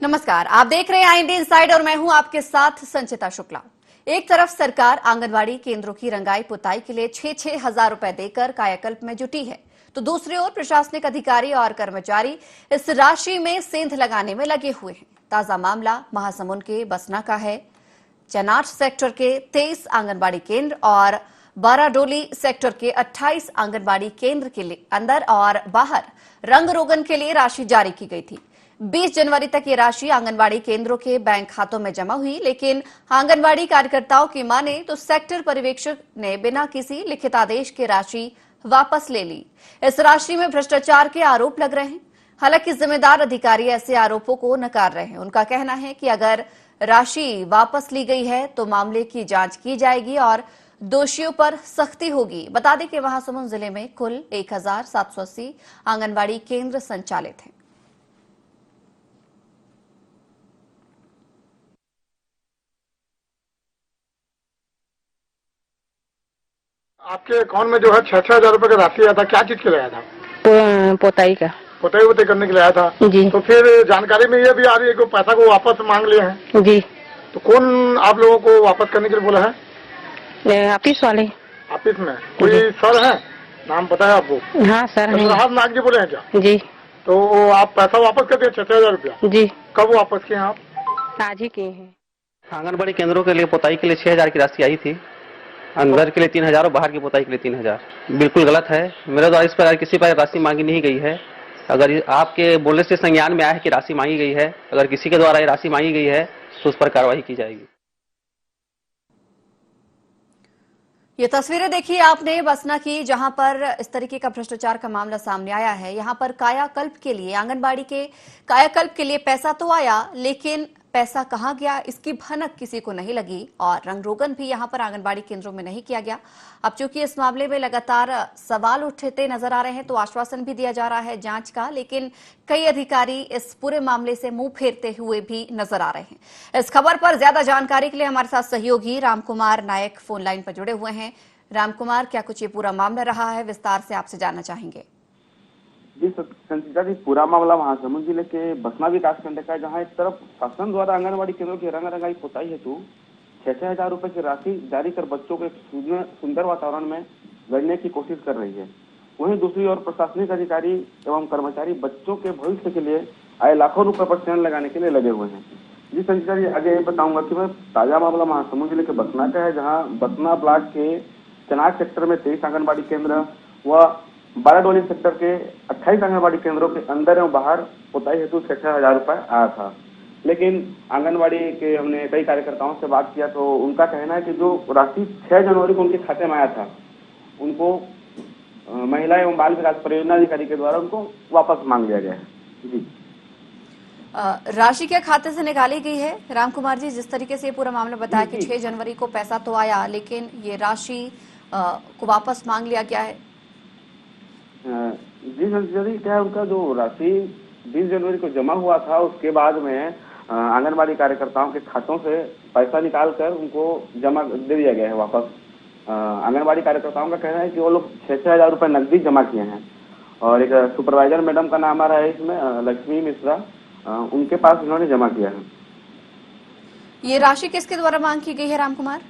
नमस्कार, आप देख रहे हैं IND इनसाइड और मैं हूं आपके साथ संचिता शुक्ला। एक तरफ सरकार आंगनवाड़ी केंद्रों की रंगाई पुताई के लिए 6-6 हजार रुपए देकर कायाकल्प में जुटी है, तो दूसरी ओर प्रशासनिक अधिकारी और कर्मचारी इस राशि में सेंध लगाने में लगे हुए हैं। ताजा मामला महासमुंद के बसना का है। चनाट सेक्टर के 23 आंगनबाड़ी केंद्र और बाराडोली सेक्टर के 28 आंगनबाड़ी केंद्र के लिए अंदर और बाहर रंग रोगन के लिए राशि जारी की गई थी। 20 जनवरी तक ये राशि आंगनबाड़ी केंद्रों के बैंक खातों में जमा हुई, लेकिन आंगनबाड़ी कार्यकर्ताओं की माने तो सेक्टर पर्यवेक्षक ने बिना किसी लिखित आदेश के राशि वापस ले ली। इस राशि में भ्रष्टाचार के आरोप लग रहे हैं। हालांकि जिम्मेदार अधिकारी ऐसे आरोपों को नकार रहे हैं। उनका कहना है कि अगर राशि वापस ली गई है तो मामले की जांच की जाएगी और दोषियों पर सख्ती होगी। बता दें कि महासमुंद जिले में कुल 1780 आंगनबाड़ी केंद्र संचालित हैं। आपके अकाउंट में जो है 6-6 हजार रुपए का राशि आया था, क्या चीज के लिए आया था? पोताई का। पोताई वोताई करने के लिए आया था जी। तो फिर जानकारी में ये भी आ रही है कि पैसा को वापस मांग लिए हैं जी। तो कौन आप लोगों को वापस करने के लिए बोला है? ऑफिस वाले। ऑफिस में कोई सर है, नाम पता है आपको? हाँ सर है। चंद्रहास नाग जी बोले हैं क्या? जी। तो आप पैसा वापस कर दिए 6-6 हजार रुपया? जी। कब वापस किए आप? आज ही किए हैं। आंगनबाड़ी केंद्रों के लिए पोताई के लिए 6,000 की राशि आई थी, अंदर के लिए 3,000 और बाहर की पोताई के लिए 3,000। बिल्कुल गलत है। मेरे द्वारा इस पर किसी पर राशि मांगी नहीं गई है। अगर आपके बोलने से संज्ञान में आया है कि राशि मांगी गई है, अगर किसी के द्वारा ये राशि मांगी गई है तो उस पर कार्रवाई की जाएगी। ये तस्वीरें देखिए आपने बसना की, जहां पर इस तरीके का भ्रष्टाचार का मामला सामने आया है। यहां पर कायाकल्प के लिए, आंगनबाड़ी के कायाकल्प के लिए पैसा तो आया, लेकिन पैसा कहां गया इसकी भनक किसी को नहीं लगी और रंग रोगन भी यहां पर आंगनबाड़ी केंद्रों में नहीं किया गया। अब चूंकि इस मामले में लगातार सवाल उठते नजर आ रहे हैं तो आश्वासन भी दिया जा रहा है जांच का, लेकिन कई अधिकारी इस पूरे मामले से मुंह फेरते हुए भी नजर आ रहे हैं। इस खबर पर ज्यादा जानकारी के लिए हमारे साथ सहयोगी रामकुमार नायक फोन लाइन पर जुड़े हुए हैं। रामकुमार, क्या कुछ ये पूरा मामला रहा है, विस्तार से आपसे जानना चाहेंगे। जी संचिता जी, पूरा मामला महासमुंद जिले के बसना विकास खंड का है, जहां एक तरफ शासन द्वारा आंगनबाड़ी केंद्रों की रंगाई पुताई हेतु 6-6 हजार रुपए की राशि जारी कर बच्चों को एक सुंदर वातावरण में गढ़ने की कोशिश कर रही है। वहीं दूसरी ओर प्रशासनिक अधिकारी एवं कर्मचारी बच्चों के भविष्य के लिए आए लाखों रुपए पर सेंध लगाने के लिए लगे हुए हैं। जी संचिता जी, आगे ये बताऊंगा कि मैं ताजा मामला महासमुंद जिले के बसना का है, जहाँ बसना ब्लॉक के चनाट सेक्टर में 23 आंगनबाड़ी केंद्र व बाराडोली सेक्टर के 28 आंगनबाड़ी केंद्रों के अंदर एवं बाहर पोताई हेतु 6-6 हजार रुपए आया था। लेकिन आंगनबाड़ी के हमने कई कार्यकर्ताओं से बात किया तो उनका कहना है कि जो राशि 6 जनवरी को उनके खाते में आया था, उनको महिला एवं बाल विकास परियोजना अधिकारी के द्वारा उनको वापस मांग लिया गया है। जी, राशि क्या खाते से निकाली गई है? रामकुमार जी, जिस तरीके से ये पूरा मामला बताया कि 6 जनवरी को पैसा तो आया, लेकिन ये राशि को वापस मांग लिया गया है। जी संचिता जी, क्या है, उनका जो राशि 20 जनवरी को जमा हुआ था, उसके बाद में आंगनबाड़ी कार्यकर्ताओं के खातों से पैसा निकाल कर उनको जमा दे दिया गया है वापस। आंगनबाड़ी कार्यकर्ताओं का कहना है कि वो लोग 6-6 हजार रुपए नकदी जमा किए हैं और एक सुपरवाइजर मैडम का नाम आ रहा है इसमें, लक्ष्मी मिश्रा, उनके पास इन्होंने जमा किया है। ये राशि किसके द्वारा मांग की गई है रामकुमार?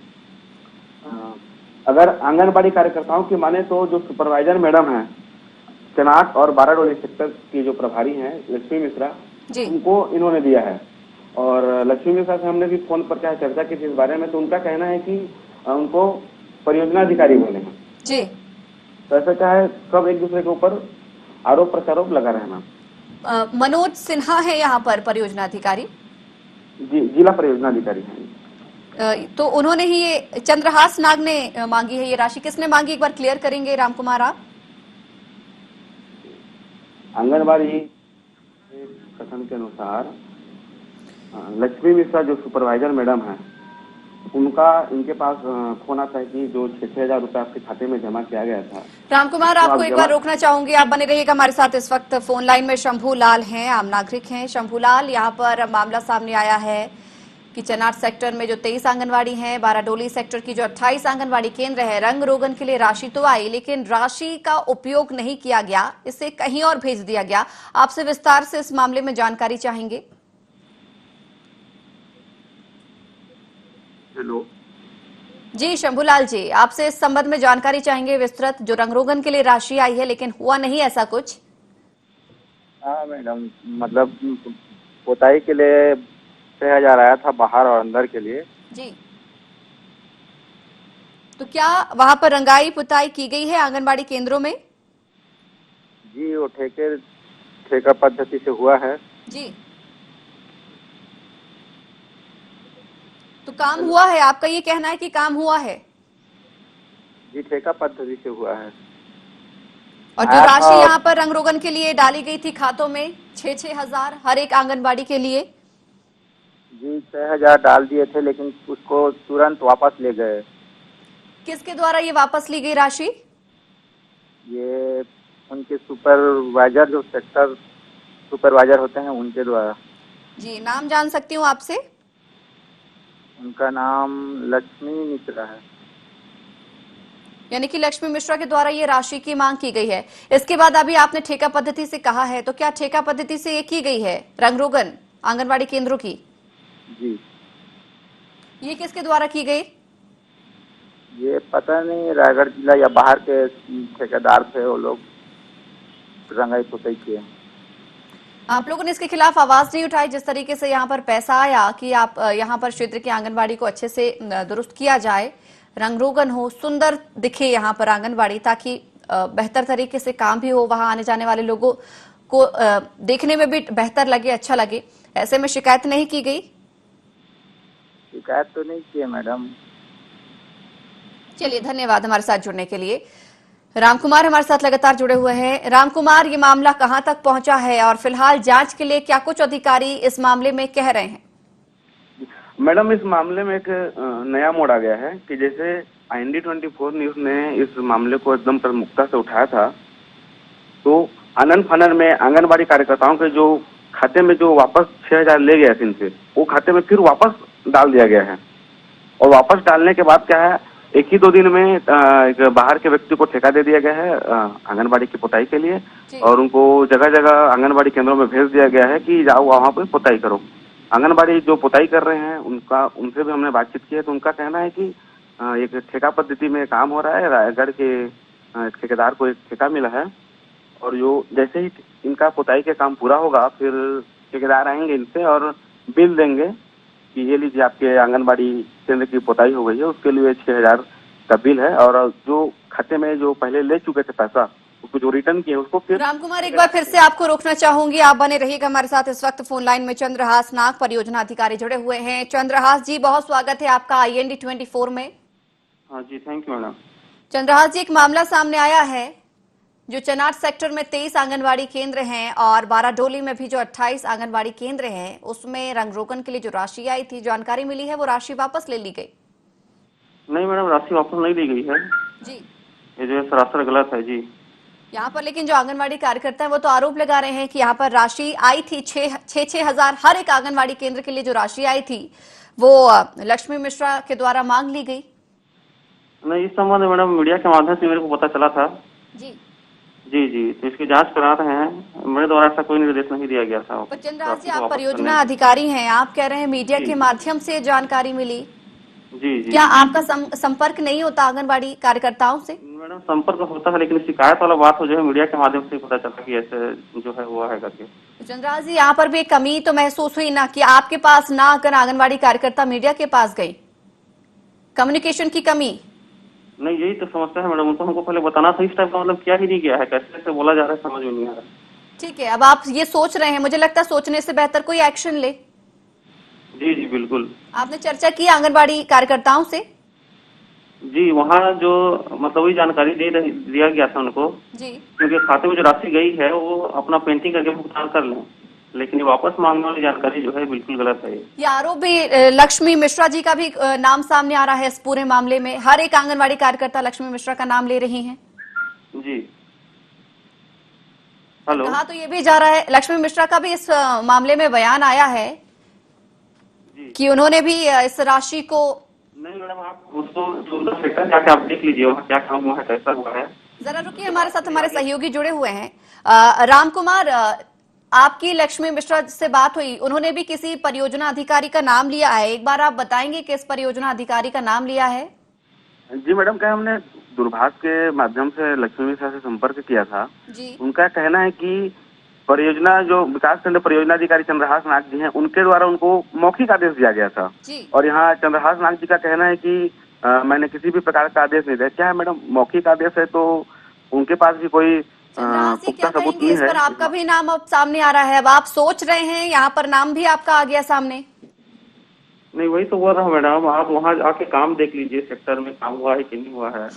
अगर आंगनबाड़ी कार्यकर्ताओं की माने तो जो सुपरवाइजर मैडम है चनाट और बाराडोली सेक्टर की जो प्रभारी हैं लक्ष्मी मिश्रा, उनको इन्होंने दिया है। और लक्ष्मी मिश्रा से हमने भी फोन पर क्या चर्चा की थी इस बारे में, तो उनका कहना है कि उनको परियोजना अधिकारी बोले हैं जी। तो ऐसा क्या है, सब एक दूसरे के ऊपर आरोप प्रत्यारोप लगा रहना। मनोज सिन्हा है यहाँ पर परियोजना अधिकारी? जी, जिला परियोजना अधिकारी हैं। तो उन्होंने ही ये चंद्रहास नाग ने मांगी है ये राशि। किसने मांगी, एक बार क्लियर करेंगे रामकुमार आप? आंगनबाड़ी कथन के अनुसार लक्ष्मी मिश्रा जो सुपरवाइजर मैडम है, उनका इनके पास फोन आता है कि जो 6-6 हजार रुपए आपके खाते में जमा किया गया था। रामकुमार, आपको एक बार रोकना चाहूंगी, आप बने रहिएगा हमारे साथ। इस वक्त फोन लाइन में शंभू लाल हैं, आम नागरिक हैं। शंभू लाल, यहाँ पर मामला सामने आया है कि चनाट सेक्टर में जो 23 आंगनबाड़ी हैं, बाराडोली सेक्टर की जो 28 आंगनबाड़ी केंद्र है, रंग रोगन के लिए राशि तो आई, लेकिन राशि का उपयोग नहीं किया गया, इसे कहीं और भेज दिया गया। आपसे विस्तार से इस मामले में जानकारी चाहेंगे। हेलो जी शंभूलाल जी, आपसे इस संबंध में जानकारी चाहेंगे विस्तृत। जो रंगरोगन के लिए राशि आई है लेकिन हुआ नहीं ऐसा कुछ। हाँ मैडम, मतलब पोताई के लिए 6,000 आया था बाहर और अंदर के लिए। जी, तो क्या वहां पर रंगाई पुताई की गई है आंगनबाड़ी केंद्रों में? जी वो ठेका पद्धति से हुआ है। जी, तो काम हुआ है, आपका ये कहना है कि काम हुआ है? जी ठेका पद्धति से हुआ है। और जो राशि यहाँ पर रंगरोगन के लिए डाली गई थी खातों में 6-6 हजार हर एक आंगनबाड़ी के लिए? जी 6,000 डाल दिए थे लेकिन उसको तुरंत वापस ले गए। किसके द्वारा ये वापस ली गई राशि? ये उनके सुपरवाइजर, जो सेक्टर सुपरवाइजर होते हैं, उनके द्वारा। जी, नाम जान सकती हूँ आपसे? उनका नाम लक्ष्मी मिश्रा है। यानी कि लक्ष्मी मिश्रा के द्वारा ये राशि की मांग की गई है। इसके बाद अभी आपने ठेका पद्धति से कहा है, तो क्या ठेका पद्धति से ये की गई है रंगरोगन आंगनबाड़ी केंद्रों की? जी ये किसके द्वारा की गई? ये पता नहीं, रायगढ़ जिला या बाहर के ठेकेदार थे, वो लोग रंगाई पुताई किए। आप लोगों ने इसके खिलाफ आवाज नहीं उठाई? जिस तरीके से यहाँ पर पैसा आया कि आप यहाँ पर क्षेत्र की आंगनबाड़ी को अच्छे से दुरुस्त किया जाए, रंगरोगन हो, सुंदर दिखे यहाँ पर आंगनबाड़ी, ताकि बेहतर तरीके से काम भी हो, वहां आने जाने वाले लोगों को देखने में भी बेहतर लगे, अच्छा लगे, ऐसे में शिकायत नहीं की गई? शिकायत तो नहीं की है मैडम। चलिए, धन्यवाद हमारे साथ जुड़ने के लिए। रामकुमार हमारे साथ लगातार जुड़े हुए हैं। रामकुमार, ये मामला कहां तक पहुंचा है और फिलहाल जांच के लिए क्या कुछ अधिकारी इस मामले में कह रहे हैं? मैडम, इस मामले में एक नया मोड़ आ गया है कि जैसे IND24 न्यूज ने इस मामले को एकदम प्रमुखता से उठाया था, तो आनन फानन में आंगनबाड़ी कार्यकर्ताओं के जो खाते में जो वापस 6,000 ले गए थे इनसे, वो खाते में फिर वापस डाल दिया गया है। और वापस डालने के बाद क्या है, 1 ही 2 दिन में एक बाहर के व्यक्ति को ठेका दे दिया गया है आंगनबाड़ी की पुताई के लिए, और उनको जगह जगह आंगनबाड़ी केंद्रों में भेज दिया गया है कि जाओ वहाँ पे पुताई करो। आंगनबाड़ी जो पुताई कर रहे हैं उनसे भी हमने बातचीत की है, तो उनका कहना है कि एक ठेका पद्धति में काम हो रहा है। रायगढ़ के ठेकेदार को एक ठेका मिला है, और जो जैसे ही इनका पुताई के काम पूरा होगा, फिर ठेकेदार आएंगे इनसे और बिल देंगे कि ये लीजिए आपके आंगनबाड़ी केंद्र की पुताई हो गई है, उसके लिए 6,000 का बिल है। और जो खाते में जो पहले ले चुके थे पैसा, उसको जो रिटर्न किए उसको फिर। रामकुमार, एक बार फिर से आपको रोकना चाहूंगी, आप बने रहिएगा हमारे साथ। इस वक्त फोन लाइन में चंद्रहास नाग, परियोजना अधिकारी, जुड़े हुए हैं। चंद्रहास जी, बहुत स्वागत है आपका IND24 में। हाँ जी, थैंक यू मैडम। चंद्रहास जी, एक मामला सामने आया है, जो चनाट सेक्टर में 23 आंगनबाड़ी केंद्र हैं और बाराडोली में भी जो 28 आंगनबाड़ी केंद्र हैं, उसमें रंगरोगन के लिए जो राशि आई थी, जानकारी मिली है वो राशि वापस ले ली गई। नहीं मैडम, राशि वापस नहीं ली गई है जी, ये जो है सरासर गलत है जी। यहाँ पर लेकिन जो आंगनबाड़ी कार्यकर्ता है वो तो आरोप लगा रहे हैं कि यहाँ पर राशि आई थी 6-6 हजार हर एक आंगनबाड़ी केंद्र के लिए जो राशि आई थी वो लक्ष्मी मिश्रा के द्वारा मांग ली गई। नहीं, इस संबंध में मैडम मीडिया के माध्यम से मेरे को पता चला था। जी जी, तो इसकी जांच करा रहे हैं। मेरे द्वारा ऐसा कोई निर्देश नहीं दिया गया था। पर चंद्रहास जी, आप परियोजना अधिकारी हैं, आप कह रहे हैं मीडिया के माध्यम से जानकारी मिली। जी, क्या आपका संपर्क नहीं होता आंगनबाड़ी कार्यकर्ताओं से? मैडम, संपर्क होता है, लेकिन शिकायत वाला बात हो जो है मीडिया के माध्यम से पता चलता कि ऐसे जो है हुआ है करके। चंद्रहास जी, यहाँ पर भी एक कमी तो महसूस हुई ना, कि आपके पास ना आकर आंगनबाड़ी कार्यकर्ता मीडिया के पास गई, कम्युनिकेशन की कमी? नहीं, यही तो समस्या है मैडम। उनको हमको पहले बताना था। इस टाइप का मतलब क्या ही नहीं गया है, कैसे कैसे बोला जा रहा है, समझ में नहीं आ रहा। ठीक है, अब आप ये सोच रहे हैं, मुझे लगता है सोचने से बेहतर कोई एक्शन ले। जी, बिल्कुल। आपने चर्चा की आंगनबाड़ी कार्यकर्ताओं से? जी, वहाँ जो मतलब वही जानकारी दिया गया था उनको जी, क्योंकि खाते में जो राशि गई है वो अपना पेंटिंग करके भुगतान कर लें, लेकिन ये वापस मांगने वाली जानकारी जो है बिल्कुल गलत है। ये आरोप भी लक्ष्मी मिश्रा जी का भी नाम सामने आ रहा है इस पूरे मामले में। हर एक आंगनबाड़ी कार्यकर्ता लक्ष्मी मिश्रा का नाम ले रही हैं। जी, हेलो। कहा तो ये भी जा रहा है, लक्ष्मी मिश्रा का भी इस मामले में बयान आया है कि उन्होंने भी इस राशि को। नहीं मैडम, आप उसको सेक्टर जाके आप देख लीजिए वहाँ क्या काम हुआ है, कैसा हुआ है। जरा रुकिए, हमारे साथ हमारे सहयोगी जुड़े हुए हैं। रामकुमार, आपकी लक्ष्मी मिश्रा से बात हुई, उन्होंने भी किसी परियोजना अधिकारी का नाम लिया है। एक बार आप बताएंगे किस परियोजना अधिकारी का नाम लिया है? जी मैडम, क्या हमने दूरभाष के माध्यम से लक्ष्मी मिश्रा से संपर्क किया था। जी। उनका कहना है कि परियोजना जो विकासखंड परियोजना अधिकारी चंद्रहास नाग जी हैं, उनके द्वारा उनको मौखिक आदेश दिया गया था। जी। और यहाँ चंद्रहास नाग जी का कहना है कि मैंने किसी भी प्रकार का आदेश नहीं दिया। क्या है मैडम, मौखिक आदेश है तो उनके पास भी कोई चंद्रहास जी, क्या पुख्ता सबूत कहेंगे नहीं इस है। पर? आपका भी नाम अब सामने आ रहा है, अब आप सोच रहे हैं, यहाँ पर नाम भी आपका आ गया सामने। नहीं, वही तो बोल रहा हूँ मैडम, आप वहाँ आके काम देख लीजिए, सेक्टर में काम हुआ है कि नहीं हुआ है।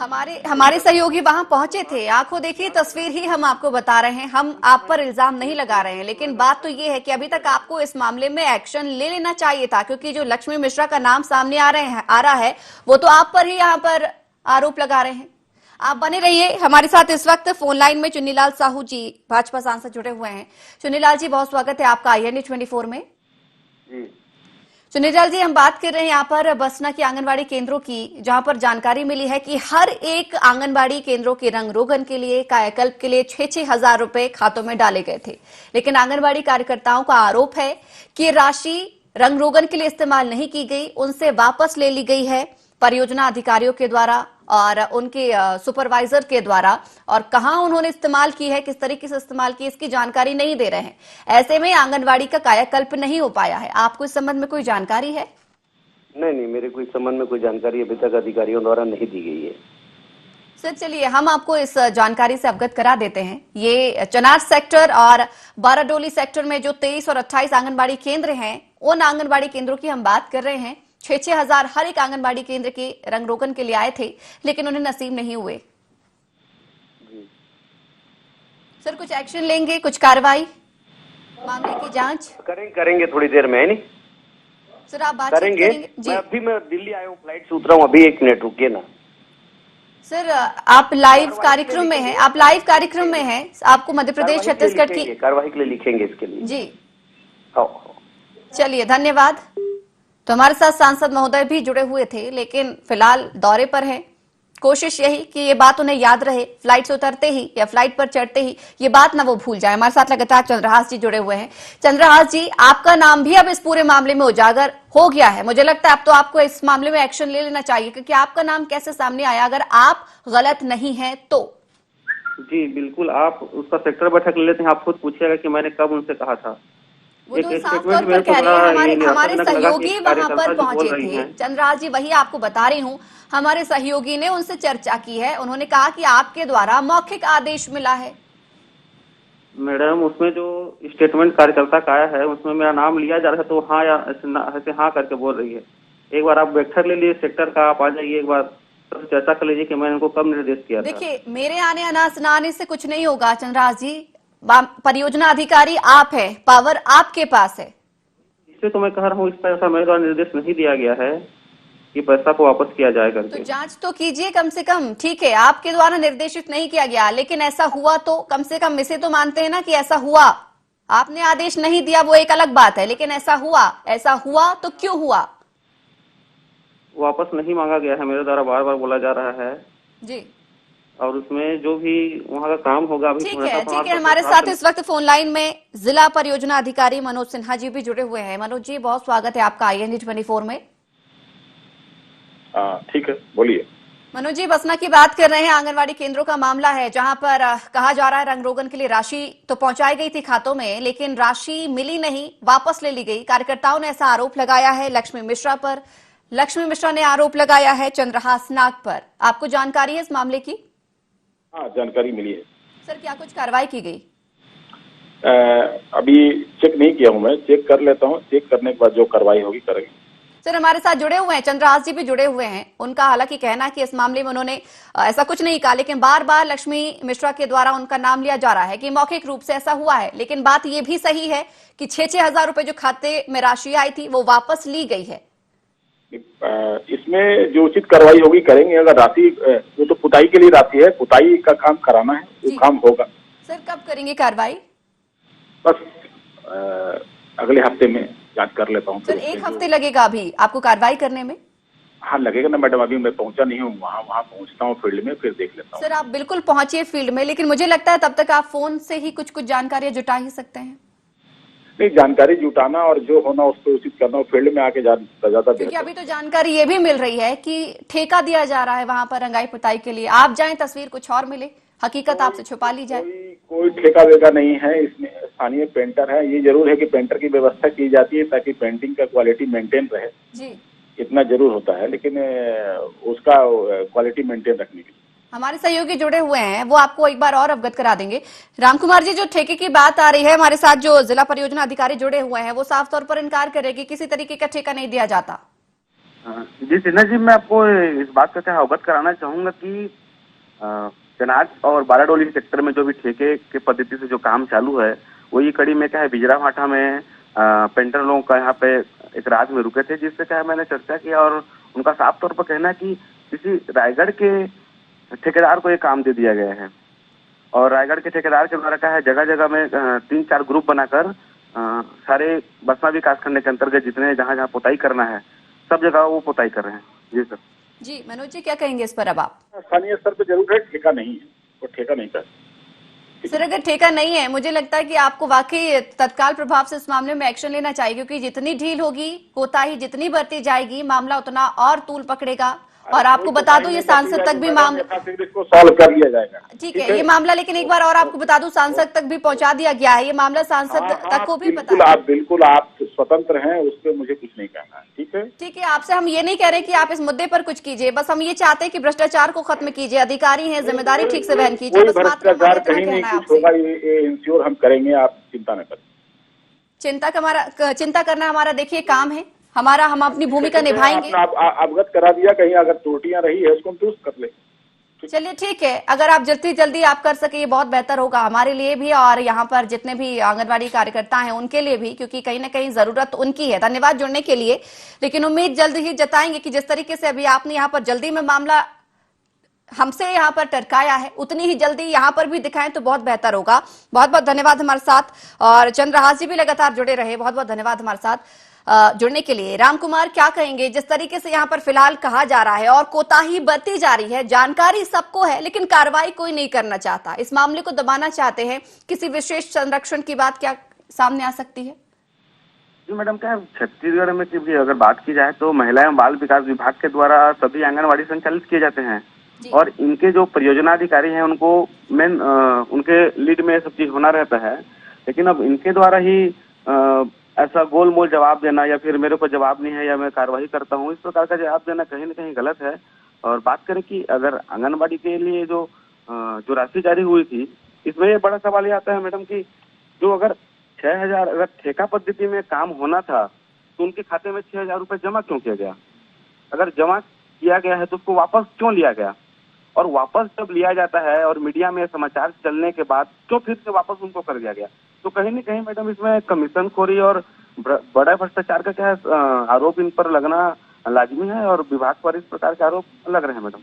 हमारे सहयोगी वहां पहुंचे थे, आंखों देखी तस्वीर ही हम आपको बता रहे हैं। हम आप पर इल्जाम नहीं लगा रहे हैं, लेकिन बात तो ये है कि अभी तक आपको इस मामले में एक्शन ले लेना चाहिए था, क्योंकि जो लक्ष्मी मिश्रा का नाम सामने आ रहा है वो तो आप पर ही यहाँ पर आरोप लगा रहे हैं। आप बने रहिए हमारे साथ। इस वक्त फोन लाइन में चुन्नीलाल साहू जी, भाजपा सांसद, जुड़े हुए हैं। चुन्नीलाल जी, बहुत स्वागत है आपका INA 24 में। जी चुन्नीलाल जी, हम बात कर रहे हैं यहाँ पर बसना की आंगनबाड़ी केंद्रों की, जहां पर जानकारी मिली है कि हर एक आंगनबाड़ी केंद्रों के रंग रोगन के लिए, कायाकल्प के लिए 6-6 हजार रुपए खातों में डाले गए थे। लेकिन आंगनबाड़ी कार्यकर्ताओं का आरोप है कि राशि रंग रोगन के लिए इस्तेमाल नहीं की गई, उनसे वापस ले ली गई है परियोजना अधिकारियों के द्वारा और उनके सुपरवाइजर के द्वारा, और कहां उन्होंने इस्तेमाल की है, किस तरीके से इस्तेमाल की, इसकी जानकारी नहीं दे रहे हैं। ऐसे में आंगनबाड़ी का कायाकल्प नहीं हो पाया है। आपको इस संबंध में कोई जानकारी है? नहीं, मेरे को इस संबंध में कोई जानकारी अभी तक अधिकारियों द्वारा नहीं दी गई है। सर, चलिए हम आपको इस जानकारी से अवगत करा देते हैं। ये चनार सेक्टर और बाराडोली सेक्टर में जो 23 और 28 आंगनबाड़ी केंद्र हैं, उन आंगनबाड़ी केंद्रों की हम बात कर रहे हैं। 6-6 हजार हर एक आंगनबाड़ी केंद्र के रंग रोगन के लिए आए थे, लेकिन उन्हें नसीब नहीं हुए। सर, कुछ एक्शन लेंगे, कुछ कार्रवाई, मामले की जांच करेंगे थोड़ी देर में, है नहीं सर? आप बातचीत करेंगे जी। मैं दिल्ली आया हूँ, फ्लाइट से उतरा हूँ अभी, 1 मिनट रुकिए ना। सर, आप लाइव कार्यक्रम में हैं, आपको मध्य प्रदेश छत्तीसगढ़ की कार्रवाई के लिए लिखेंगे इसके लिए जी। हाँ। चलिए, धन्यवाद। तो हमारे साथ सांसद महोदय भी जुड़े हुए थे, लेकिन फिलहाल दौरे पर हैं। कोशिश यही कि ये बात उन्हें याद रहे, फ्लाइट से उतरते ही या फ्लाइट पर चढ़ते ही ये बात ना वो भूल जाए। हमारे साथ लगातार चंद्रहास जी जुड़े हुए हैं। चंद्रहास जी, आपका नाम भी अब इस पूरे मामले में उजागर हो गया है। मुझे लगता है अब तो आपको इस मामले में एक्शन ले लेना चाहिए, क्योंकि आपका नाम कैसे सामने आया अगर आप गलत नहीं है तो? जी बिल्कुल, आप उसका सेक्टर बैठक ले लेते हैं, आप खुद पूछिएगा कि मैंने कब उनसे कहा था। वो तो साफ तौर पर कह रहे हैं, हमारे सहयोगी वहां पर पहुंचे थे। चंद्रहास जी, वही आपको बता रही हूँ, हमारे सहयोगी ने उनसे चर्चा की है। उन्होंने कहा कि आपके द्वारा मौखिक आदेश मिला है। मैडम, उसमें जो स्टेटमेंट कार्यकर्ता का आया है उसमें मेरा नाम लिया जा रहा है, तो हाँ या ऐसे हाँ करके बोल रही है। एक बार आप बैठक ले लीजिए सेक्टर का, आप आ जाइए, एक बार चर्चा कर लीजिए कि मैंने उनको कब निर्देश किया था। देखिए, मेरे आने आने से कुछ नहीं होगा चंद्रहास जी। परियोजना अधिकारी आप है, पावर आपके पास है। इससे तो मैं कह रहा हूँ, इस पैसा मेरे द्वारा निर्देश नहीं दिया गया है कि पैसा को वापस किया जाए करके। तो जांच तो कीजिए कम से कम। ठीक है, आपके द्वारा निर्देशित नहीं किया गया, लेकिन ऐसा हुआ तो कम से कम इसे तो मानते हैं ना कि ऐसा हुआ। आपने आदेश नहीं दिया वो एक अलग बात है, लेकिन ऐसा हुआ तो क्यों हुआ? वापस नहीं मांगा गया है, मेरे द्वारा बार बार बोला जा रहा है जी। और उसमें जो भी वहाँ का काम होगा अभी ठीक है। हमारे साथ इस वक्त फोन लाइन में जिला परियोजना अधिकारी मनोज सिन्हा जी भी जुड़े हुए हैं। मनोज जी, बहुत स्वागत है आपका INA 24 में। ठीक है, बोलिए। मनोज जी, बसना की बात कर रहे हैं। आंगनबाड़ी केंद्रों का मामला है, जहां पर कहा जा रहा है रंग रोगन के लिए राशि तो पहुंचाई गई थी खातों में, लेकिन राशि मिली नहीं, वापस ले ली गई। कार्यकर्ताओं ने ऐसा आरोप लगाया है लक्ष्मी मिश्रा पर। लक्ष्मी मिश्रा ने आरोप लगाया है चंद्रहास नाग पर। आपको जानकारी है इस मामले की? हाँ, जानकारी मिली है। सर, क्या कुछ कार्रवाई की गई? अभी चेक नहीं किया हूँ, मैं चेक कर लेता हूँ। चेक करने के बाद जो कार्रवाई होगी करेंगे। सर, हमारे साथ जुड़े हुए हैं चंद्रहास जी भी जुड़े हुए हैं। उनका हालांकि कहना है कि इस मामले में उन्होंने ऐसा कुछ नहीं कहा, लेकिन बार बार लक्ष्मी मिश्रा के द्वारा उनका नाम लिया जा रहा है कि मौखिक रूप से ऐसा हुआ है। लेकिन बात यह भी सही है कि 6-6 हजार रुपए जो खाते में राशि आई थी वो वापस ली गई है। इसमें जो उचित कार्रवाई होगी करेंगे। अगर राशि, वो तो पुताई के लिए राशि है, पुताई का काम कराना है, वो काम होगा। सर, कब करेंगे कार्रवाई? बस अगले हफ्ते में जांच कर लेता हूँ। सर, 1 हफ्ते लगेगा अभी आपको कार्रवाई करने में? हाँ, लगेगा ना मैडम, अभी मैं पहुंचा नहीं हूँ वहाँ पहुँचता हूँ फील्ड में, फिर देख लेता हूँ। सर, आप बिल्कुल पहुंचिए फील्ड में, लेकिन मुझे लगता है तब तक आप फोन से ही कुछ जानकारियां जुटा ही सकते हैं। नहीं, जानकारी जुटाना और जो होना उसको उचित करना, फील्ड में आके ज्यादा क्योंकि बेहतर। अभी तो जानकारी ये भी मिल रही है कि ठेका दिया जा रहा है वहां पर रंगाई पुताई के लिए। आप जाएं तस्वीर कुछ और मिले, हकीकत आपसे छुपा ली जाए। कोई ठेका वेका नहीं है, इसमें स्थानीय पेंटर है। ये जरूर है कि पेंटर की व्यवस्था की जाती है ताकि पेंटिंग का क्वालिटी मेंटेन रहे जी, इतना जरूर होता है, लेकिन उसका क्वालिटी मेंटेन रखने के लिए हमारे सहयोगी जुड़े हुए हैं, वो आपको एक बार और अवगत करा देंगे। रामकुमार जी, जो ठेके की बात आ रही है, हमारे साथ जो जिला परियोजना अधिकारी जुड़े हुए हैं वो साफ तौर पर इनकार करेगी, किसी तरीके का ठेका नहीं दिया जाता। जी सिन्हा जी, मैं आपको इस बात का अवगत कराना चाहूंगा कि चनाज और बाराडोली सेक्टर में जो भी ठेके के पद्धति से जो काम चालू है, वही कड़ी में क्या है बिजरा भाटा में पेंटर लोगों का यहाँ पे एक रात में रुके थे, जिससे क्या है मैंने चर्चा किया और उनका साफ तौर पर कहना है कि किसी रायगढ़ के ठेकेदार को ये काम दे दिया गया है। और रायगढ़ के ठेकेदार के द्वारा क्या है जगह जगह में 3-4 ग्रुप बनाकर सारे बसना विकास खंड के अंतर्गत जितने जहाँ जहाँ पुताई करना है सब जगह वो पुताई कर रहे हैं। जी सर। जी मनोज जी, क्या कहेंगे इस पर अब आप? स्थानीय स्तर पर जरूर है, ठेका नहीं है, वो ठेका नहीं कर। सर, अगर ठेका नहीं है, मुझे लगता है कि आपको वाकई तत्काल प्रभाव से इस मामले में एक्शन लेना चाहिए, क्योंकि जितनी ढील होगी, कोताही जितनी बढ़ती जाएगी, मामला उतना और तूल पकड़ेगा। और आपको बता दूं, ये सांसद तक भी मामला इसको सॉल्व कर लिया जाएगा। ठीक है, ये मामला लेकिन एक बार और आपको बता दूं, सांसद तक भी पहुंचा दिया गया है। ये मामला सांसद तक को भी पता है। बिल्कुल आप स्वतंत्र हैं, उस पर मुझे कुछ नहीं कहना है। ठीक है, ठीक है, आपसे हम ये नहीं कह रहे कि आप इस मुद्दे पर कुछ कीजिए, बस हम ये चाहते हैं कि भ्रष्टाचार को खत्म कीजिए, अधिकारी हैं, जिम्मेदारी ठीक से वहन कीजिए। बस मात्र भ्रष्टाचार कहीं नहीं कुछ होगा, ये इंश्योर हम करेंगे, आप चिंता न करें। चिंता करना हमारा देखिए काम है, हमारा, हम अपनी भूमिका निभाएंगे। अवगत करा दिया, कहीं अगर त्रुटियां रही है उसको हम दुरुस्त कर ले। चलिए ठीक है, अगर आप जल्दी जल्दी आप कर सके ये बहुत बेहतर होगा हमारे लिए भी और यहाँ पर जितने भी आंगनबाड़ी कार्यकर्ता हैं उनके लिए भी, क्योंकि कहीं ना कहीं जरूरत उनकी है। धन्यवाद जुड़ने के लिए, लेकिन उम्मीद जल्द ही जताएंगे कि जिस तरीके से अभी आपने यहाँ पर जल्दी में मामला हमसे यहाँ पर टरकाया है, उतनी ही जल्दी यहाँ पर भी दिखाएं तो बहुत बेहतर होगा। बहुत बहुत धन्यवाद हमारे साथ, और चंद्रहास जी भी लगातार जुड़े रहे, बहुत बहुत धन्यवाद हमारे साथ जुड़ने के लिए। रामकुमार, क्या कहेंगे जिस तरीके से यहाँ पर फिलहाल कहा जा रहा है और कोताही बरती जा रही है, जानकारी सबको है लेकिन कार्रवाई कोई नहीं करना चाहता, इस मामले को दबाना चाहते हैं, किसी विशेष संरक्षण की बात क्या सामने आ सकती है? जी मैडम, क्या छत्तीसगढ़ में की अगर बात की जाए तो महिला एवं बाल विकास विभाग के द्वारा सभी आंगनबाड़ी संचालित किए जाते हैं, और इनके जो परियोजना अधिकारी हैं उनको मेन उनके लीड में सब चीज होना रहता है। लेकिन अब इनके द्वारा ही ऐसा गोल मोल जवाब देना या फिर मेरे को जवाब नहीं है या मैं कार्रवाई करता हूँ, इस प्रकार का जवाब देना कहीं न कहीं गलत है। और बात करें कि अगर आंगनबाड़ी के लिए जो राशि जारी हुई थी, इसमें ये बड़ा सवाल ये आता है मैडम कि जो अगर 6,000 अगर ठेका पद्धति में काम होना था तो उनके खाते में 6,000 रुपये जमा क्यों किया गया? अगर जमा किया गया है तो उसको वापस क्यों लिया गया? और वापस जब लिया जाता है और मीडिया में समाचार चलने के बाद क्यों फिर से वापस उनको कर दिया गया? तो कहीं न कहीं मैडम इसमें कमीशन खोरी और बड़ा भ्रष्टाचार का क्या है आरोप इन पर लगना लाजमी है, और विभाग पर इस प्रकार के आरोप लग रहे हैं मैडम।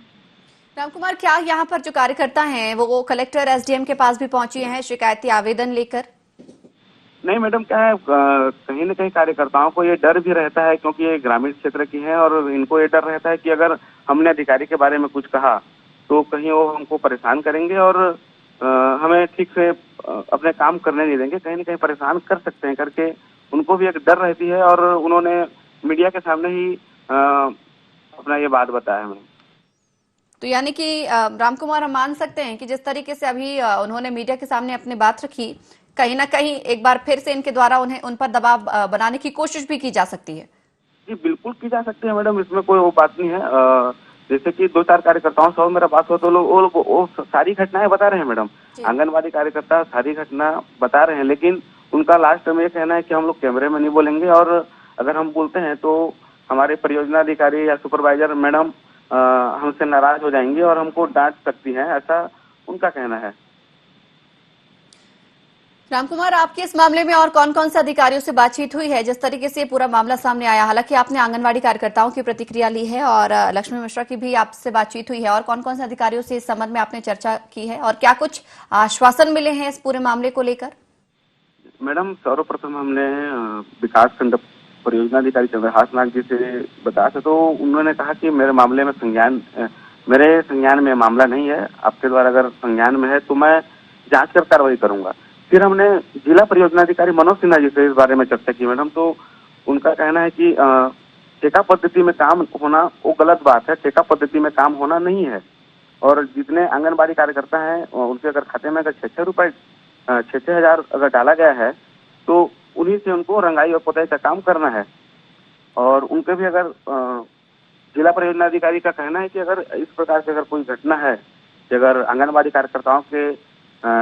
रामकुमार, क्या यहाँ पर जो कार्यकर्ता हैं वो कलेक्टर एसडीएम के पास भी पहुंचे हैं शिकायती आवेदन लेकर? नहीं मैडम, क्या है कहीं न कहीं कार्यकर्ताओं को ये डर भी रहता है, क्योंकि ये ग्रामीण क्षेत्र की है और इनको ये डर रहता है कि अगर हमने अधिकारी के बारे में कुछ कहा तो कहीं वो हमको परेशान करेंगे और हमें ठीक से अपने काम करने नहीं देंगे, कहीं न कहीं परेशान कर सकते हैं करके उनको भी एक डर रहती है, और उन्होंने मीडिया के सामने ही अपना ये बात बताया हमें। तो यानी कि रामकुमार, हम मान सकते हैं कि जिस तरीके से अभी उन्होंने मीडिया के सामने अपनी बात रखी, कहीं ना कहीं एक बार फिर से इनके द्वारा उन पर दबाव बनाने की कोशिश भी की जा सकती है? जी बिल्कुल की जा सकती है मैडम, इसमें कोई वो बात नहीं है। जैसे कि 2-4 कार्यकर्ताओं से मेरा बात हो तो लोग वो सारी घटनाएं बता रहे हैं मैडम, आंगनबाड़ी कार्यकर्ता सारी घटना बता रहे हैं, लेकिन उनका लास्ट में ये कहना है कि हम लोग कैमरे में नहीं बोलेंगे, और अगर हम बोलते हैं तो हमारे परियोजना अधिकारी या सुपरवाइजर मैडम हमसे नाराज हो जाएंगे और हमको डांट सकती हैं, ऐसा उनका कहना है। रामकुमार, आपके इस मामले में और कौन कौन से अधिकारियों से बातचीत हुई है जिस तरीके से पूरा मामला सामने आया? हालांकि आपने आंगनवाड़ी कार्यकर्ताओं की प्रतिक्रिया ली है और लक्ष्मी मिश्रा की भी आपसे बातचीत हुई है, और कौन कौन से अधिकारियों से इस संबंध में आपने चर्चा की है और क्या कुछ आश्वासन मिले हैं इस पूरे मामले को लेकर? मैडम, सर्वप्रथम हमने विकास खंड परियोजना अधिकारी चंद्रहास नाग जी से बताया था, तो उन्होंने कहा कि मेरे मामले में मेरे संज्ञान में मामला नहीं है, आपके द्वारा अगर संज्ञान में है तो मैं जांच कर कार्रवाई करूंगा। फिर हमने जिला परियोजना अधिकारी मनोज सिन्हा जी से इस बारे में चर्चा की मैडम। तो उनका कहना है कि ठेका पद्धति में काम होना वो गलत बात है, ठेका पद्धति में काम होना नहीं है। और जितने आंगनबाड़ी कार्यकर्ता हैं उनके अगर खाते में अगर 6-6 हजार अगर डाला गया है तो उन्हीं से उनको रंगाई और पुताई का काम करना है। और उनके भी अगर जिला परियोजना अधिकारी का कहना है कि अगर इस प्रकार से अगर कोई घटना है कि अगर आंगनबाड़ी कार्यकर्ताओं के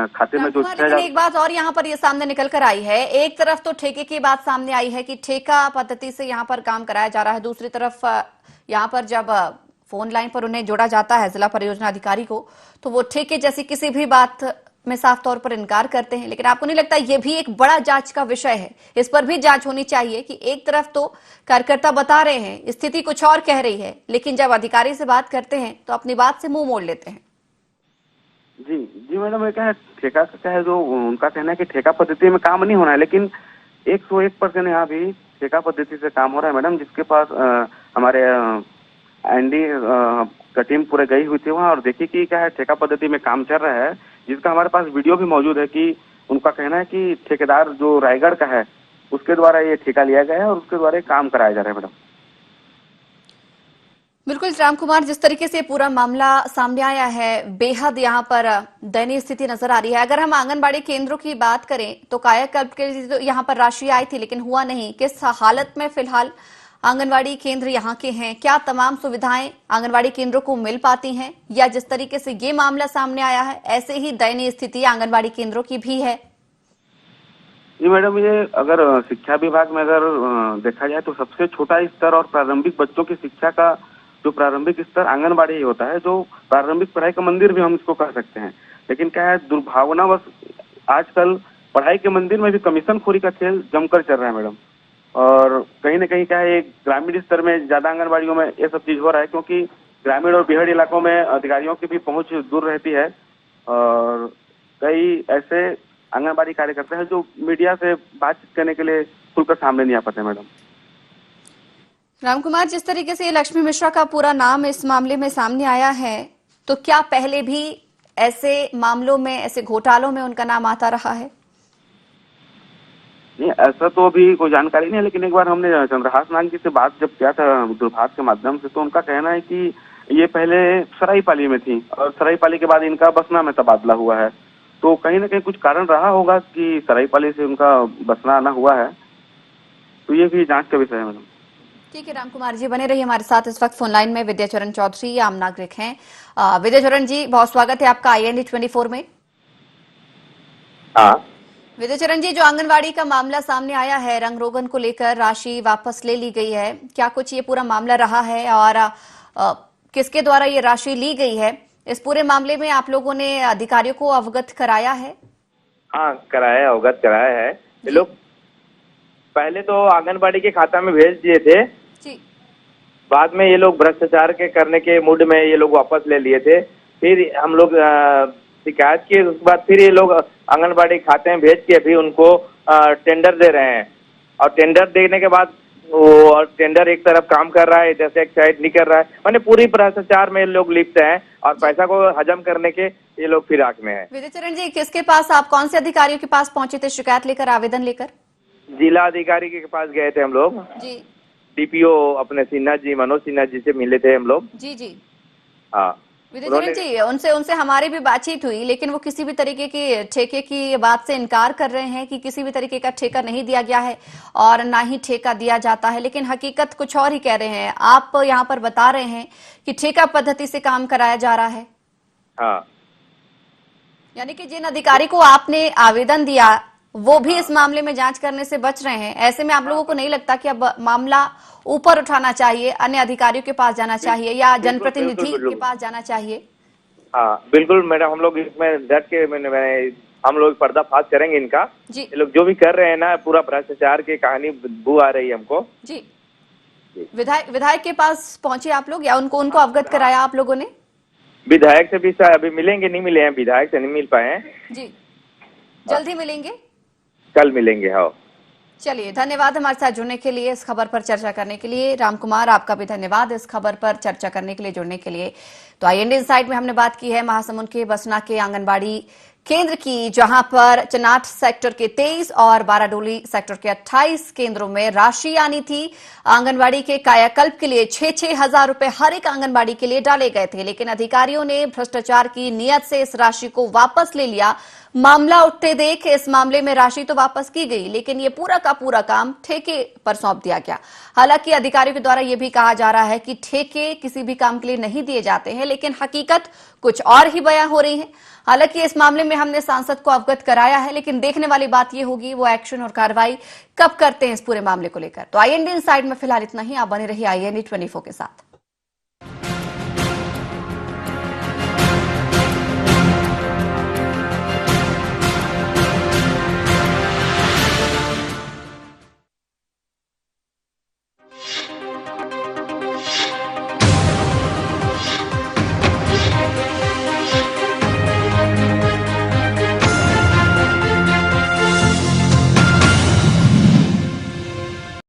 खाते में जो लेकिन एक बात और यहाँ पर ये सामने निकल कर आई है, एक तरफ तो ठेके की बात सामने आई है कि ठेका पद्धति से यहाँ पर काम कराया जा रहा है, दूसरी तरफ यहाँ पर जब फोन लाइन पर उन्हें जोड़ा जाता है जिला परियोजना अधिकारी को तो वो ठेके जैसी किसी भी बात में साफ तौर पर इनकार करते हैं। लेकिन आपको नहीं लगता ये भी एक बड़ा जांच का विषय है, इस पर भी जांच होनी चाहिए कि एक तरफ तो कार्यकर्ता बता रहे हैं स्थिति कुछ और कह रही है, लेकिन जब अधिकारी से बात करते हैं तो अपनी बात से मुंह मोड़ लेते हैं। जी मैडम, ये क्या है ठेका का क्या है, जो उनका कहना है कि ठेका पद्धति में काम नहीं होना है, लेकिन 101% यहाँ भी ठेका पद्धति से काम हो रहा है मैडम। जिसके पास हमारे एनडी का टीम पूरे गई हुई थी वहाँ और देखी कि क्या है ठेका पद्धति में काम चल रहा है, जिसका हमारे पास वीडियो भी मौजूद है कि उनका कहना है कि ठेकेदार जो रायगढ़ का है उसके द्वारा ये ठेका लिया गया है और उसके द्वारा काम कराया जा रहा है मैडम। बिल्कुल राम कुमार, जिस तरीके से पूरा मामला सामने आया है बेहद यहाँ पर दयनीय स्थिति नजर आ रही है। अगर हम आंगनबाड़ी केंद्रों की बात करें तो कायाकल्प के लिए तो यहाँ पर राशि आई थी लेकिन हुआ नहीं। किस हालत में फिलहाल आंगनबाड़ी केंद्र यहाँ के हैं, क्या तमाम सुविधाएं आंगनबाड़ी केंद्रों को मिल पाती हैं, या जिस तरीके से ये मामला सामने आया है ऐसे ही दयनीय स्थिति आंगनबाड़ी केंद्रों की भी है? जी मैडम, ये अगर शिक्षा विभाग में अगर देखा जाए तो सबसे छोटा स्तर और प्रारंभिक बच्चों की शिक्षा का जो प्रारंभिक स्तर आंगनबाड़ी ही होता है, जो प्रारंभिक पढ़ाई का मंदिर भी हम इसको कह सकते हैं। लेकिन क्या है दुर्भावनावश आजकल पढ़ाई के मंदिर में भी कमीशन खोरी का खेल जमकर चल रहा है मैडम। और कहीं ना कहीं क्या है ग्रामीण स्तर में ज्यादा आंगनबाड़ियों में ये सब चीज हो रहा है, क्योंकि ग्रामीण और बिहार इलाकों में अधिकारियों की भी पहुंच दूर रहती है और कई ऐसे आंगनबाड़ी कार्यकर्ता है जो मीडिया से बातचीत करने के लिए खुलकर सामने नहीं आ पाते मैडम। राम कुमार, जिस तरीके से लक्ष्मी मिश्रा का पूरा नाम इस मामले में सामने आया है तो क्या पहले भी ऐसे मामलों में, ऐसे घोटालों में उनका नाम आता रहा है? नहीं, ऐसा तो अभी कोई जानकारी नहीं है, लेकिन एक बार हमने चंद्रहास नाग जी से बात जब किया था दूरभाष के माध्यम से तो उनका कहना है कि ये पहले सरायपाली में थी और सरायपाली के बाद इनका बसना में तबादला हुआ है। तो कहीं ना कहीं कुछ कारण रहा होगा कि सरायपाली से उनका बसना आना हुआ है, तो ये भी जांच का विषय है मैडम। ठीक है राम कुमार जी, बने रहिए हमारे साथ। इस वक्त फोन लाइन में विद्याचरण चौधरी आम नागरिक हैं। विद्याचरण जी, बहुत स्वागत है आपका IND 24 में। हाँ विद्याचरण जी, जो आंगनवाड़ी का मामला सामने आया है, रंग रोगन को लेकर राशि वापस ले ली गई है, क्या कुछ ये पूरा मामला रहा है और किसके द्वारा ये राशि ली गई है, इस पूरे मामले में आप लोगों ने अधिकारियों को अवगत कराया है? हाँ कराया, अवगत कराया है। ये लोग पहले तो आंगनबाड़ी के खाता में भेज दिए थे जी, बाद में ये लोग भ्रष्टाचार के करने के मूड में ये लोग वापस ले लिए थे। फिर हम लोग शिकायत की, उसके बाद फिर ये लोग आंगनबाड़ी खाते में भेज के अभी उनको टेंडर दे रहे हैं और टेंडर देने के बाद वो टेंडर एक तरफ काम कर रहा है, जैसे एक साइड नहीं कर रहा है, माने पूरी भ्रष्टाचार में लोग लिप्त हैं और पैसा को हजम करने के ये लोग फिराक में हैं। विद्याचरण जी, किसके पास, आप कौन से अधिकारियों के पास पहुंचे थे शिकायत लेकर, आवेदन लेकर? जिला अधिकारी के पास गए थे हम लोग जी। DPO अपने सिन्हा जी, मनोज सिन्हा जी से मिले थे हम लोग। जी जी। हाँ विद्याचरण जी, उनसे हमारी भी बातचीत हुई, लेकिन वो किसी भी तरीके की ठेके की बात से इनकार कर रहे हैं कि किसी भी तरीके का ठेका नहीं दिया गया है और ना ही ठेका दिया जाता है, लेकिन हकीकत कुछ और ही कह रहे हैं। आप यहाँ पर बता रहे हैं कि ठेका पद्धति से काम कराया जा रहा है। हाँ, यानी कि जिन अधिकारी को आपने आवेदन दिया वो भी इस मामले में जांच करने से बच रहे हैं। ऐसे में आप लोगों को नहीं लगता कि अब मामला ऊपर उठाना चाहिए, अन्य अधिकारियों के पास जाना चाहिए या जनप्रतिनिधि के पास जाना चाहिए? हाँ बिल्कुल मैडम, हम लोग इसमें डट के हम लोग पर्दाफाश करेंगे इनका। जी। ये लोग जो भी कर रहे हैं ना, पूरा भ्रष्टाचार की कहानी बू आ रही है हमको। जी। विधायक के पास पहुंचे आप लोग या उनको अवगत कराया आप लोगों ने? विधायक से भी अभी मिलेंगे, नहीं मिले हैं, विधायक से नहीं मिल पाए हैं। जी, जल्द ही मिलेंगे, कल मिलेंगे। हाँ चलिए, धन्यवाद हमारे साथ जुड़ने के लिए, इस खबर पर चर्चा करने के लिए। राम कुमार, आपका भी धन्यवाद इस खबर पर चर्चा करने के लिए, जुड़ने के लिए। तो IND इनसाइड में हमने बात की है महासमुंद के बसना के आंगनबाड़ी केंद्र की, जहां पर चनाट सेक्टर के 23 और बाराडोली सेक्टर के 28 केंद्रों में राशि आनी थी। आंगनबाड़ी के कायाकल्प के लिए 6-6 हजार रुपए हर एक आंगनबाड़ी के लिए डाले गए थे, लेकिन अधिकारियों ने भ्रष्टाचार की नीयत से इस राशि को वापस ले लिया। मामला उठते देख इस मामले में राशि तो वापस की गई, लेकिन ये पूरा का पूरा काम ठेके पर सौंप दिया गया। हालांकि अधिकारियों के द्वारा यह भी कहा जा रहा है कि ठेके किसी भी काम के लिए नहीं दिए जाते हैं, लेकिन हकीकत कुछ और ही बयां हो रही है। हालांकि इस मामले में हमने सांसद को अवगत कराया है, लेकिन देखने वाली बात यह होगी वो एक्शन और कार्रवाई कब करते हैं इस पूरे मामले को लेकर। तो IND इनसाइड में फिलहाल इतना ही। आप बने रहिए IND 24 के साथ।